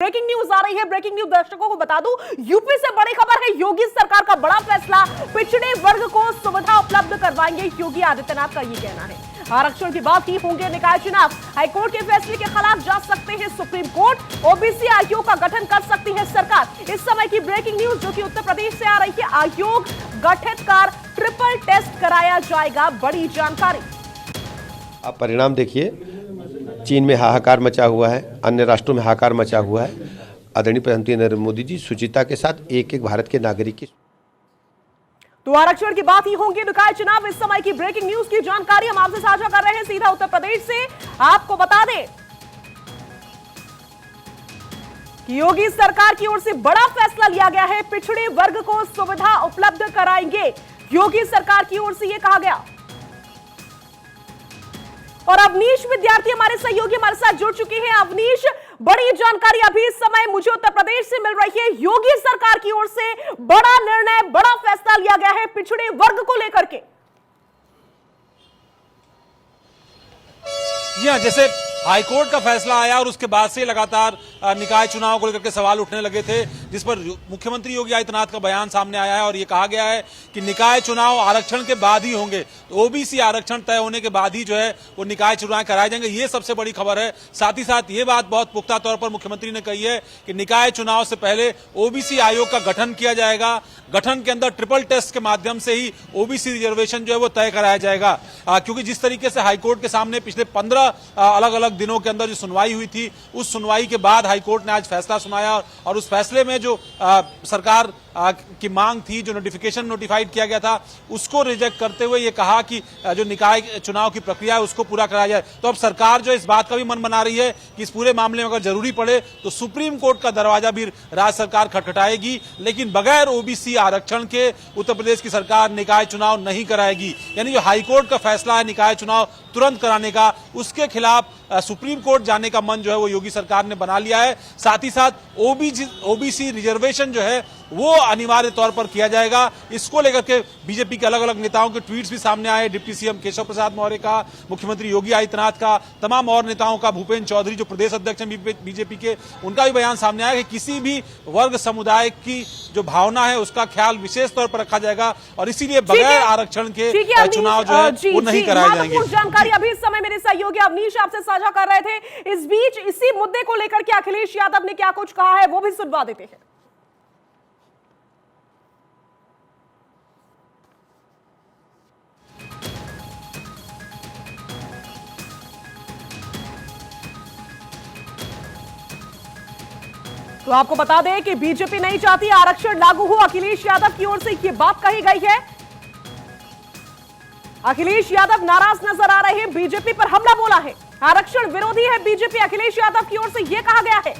Breaking news आ रही है। Breaking news दर्शकों को बता दूं, यूपी से बड़ी खबर है। योगी सरकार का बड़ा फैसला, पिछड़े वर्ग को सुविधा उपलब्ध करवाएंगे योगी आदित्यनाथ का ये कहना है। आरक्षण की बात ही होंगे निकाय चुनाव। हाईकोर्ट के फैसले के खिलाफ जा सकते हैं सुप्रीम कोर्ट। ओबीसी आयोग का गठन कर सकती है सरकार। इस समय की ब्रेकिंग न्यूज जो कि उत्तर प्रदेश से आ रही है। आयोग गठित कर ट्रिपल टेस्ट कराया जाएगा, बड़ी जानकारी। आप परिणाम देखिए, चीन में हाहाकार मचा हुआ है, अन्य राष्ट्रों में हाहाकार मचा हुआ है। आदरणीय प्रधानमंत्री नरेंद्र मोदी जी शुचिता के साथ एक एक भारत के नागरिक की तो आरक्षण की बात ही होंगी निकाय चुनाव। इस समय की ब्रेकिंग न्यूज की जानकारी हम आपसे साझा कर रहे हैं सीधा उत्तर प्रदेश से। आपको बता दें कि योगी सरकार की ओर से बड़ा फैसला लिया गया है। पिछड़े वर्ग को सुविधा उपलब्ध कराएंगे योगी सरकार की ओर से, यह कहा गया। और अवनीश विद्यार्थी हमारे सहयोगी हमारे साथ जुड़ चुके हैं। अवनीश, बड़ी जानकारी अभी इस समय मुझे उत्तर प्रदेश से मिल रही है। योगी सरकार की ओर से बड़ा निर्णय, बड़ा फैसला लिया गया है पिछड़े वर्ग को लेकर के। जी हाँ, जैसे हाईकोर्ट का फैसला आया और उसके बाद से लगातार निकाय चुनाव को लेकर के सवाल उठने लगे थे, जिस पर मुख्यमंत्री योगी आदित्यनाथ का बयान सामने आया है और ये कहा गया है कि निकाय चुनाव आरक्षण के बाद ही होंगे। तो ओबीसी आरक्षण तय होने के बाद ही जो है वो निकाय चुनाव कराए जाएंगे, ये सबसे बड़ी खबर है। साथ ही साथ ये बात बहुत पुख्ता तौर पर मुख्यमंत्री ने कही है कि निकाय चुनाव से पहले ओबीसी आयोग का गठन किया जाएगा। गठन के अंदर ट्रिपल टेस्ट के माध्यम से ही ओबीसी रिजर्वेशन जो है वो तय कराया जाएगा, क्योंकि जिस तरीके से हाईकोर्ट के सामने पिछले 15 अलग अलग दिनों के अंदर जो सुनवाई हुई थी, उस सुनवाई के बाद हाईकोर्ट ने आज फैसला सुनाया और उस फैसले में जो सरकार की मांग थी, जो नोटिफिकेशन नोटिफाइड किया गया था, उसको रिजेक्ट करते हुए ये कहा कि जो निकाय चुनाव की प्रक्रिया है उसको पूरा कराया जाए। तो अब सरकार जो इस बात का भी मन बना रही है कि इस पूरे मामले में अगर जरूरी पड़े तो सुप्रीम कोर्ट का दरवाजा भी राज्य सरकार खटखटाएगी, लेकिन बगैर ओबीसी आरक्षण के उत्तर प्रदेश की सरकार निकाय चुनाव नहीं कराएगी। यानी जो हाईकोर्ट का फैसला है निकाय चुनाव तुरंत कराने का, उसके खिलाफ सुप्रीम कोर्ट जाने का मन जो है वो योगी सरकार ने बना लिया है। साथ ही साथ ओबीसी रिजर्वेशन जो है वो अनिवार्य तौर पर किया जाएगा। इसको लेकर के बीजेपी के अलग अलग नेताओं के ट्वीट्स भी सामने आए। डिप्टी सीएम केशव प्रसाद मौर्य का, मुख्यमंत्री योगी आदित्यनाथ का, तमाम और नेताओं का, भूपेन्द्र चौधरी जो प्रदेश अध्यक्ष हैं बीजेपी के, उनका भी बयान सामने आया कि किसी भी वर्ग समुदाय की जो भावना है उसका ख्याल विशेष तौर पर रखा जाएगा और इसीलिए बगैर आरक्षण के चुनाव जो है वो नहीं कराए जाएंगे। जानकारी अभी इस समय मेरे सहयोगी अवनीश आपसे साझा कर रहे थे। इस बीच इसी मुद्दे को लेकर के अखिलेश यादव ने क्या कुछ कहा है वो भी सुनवा देते हैं। तो आपको बता दें कि बीजेपी नहीं चाहती आरक्षण लागू हो। अखिलेश यादव की ओर से यह बात कही गई है। अखिलेश यादव नाराज नजर आ रहे हैं, बीजेपी पर हमला बोला है। आरक्षण विरोधी है बीजेपी, अखिलेश यादव की ओर से यह कहा गया है।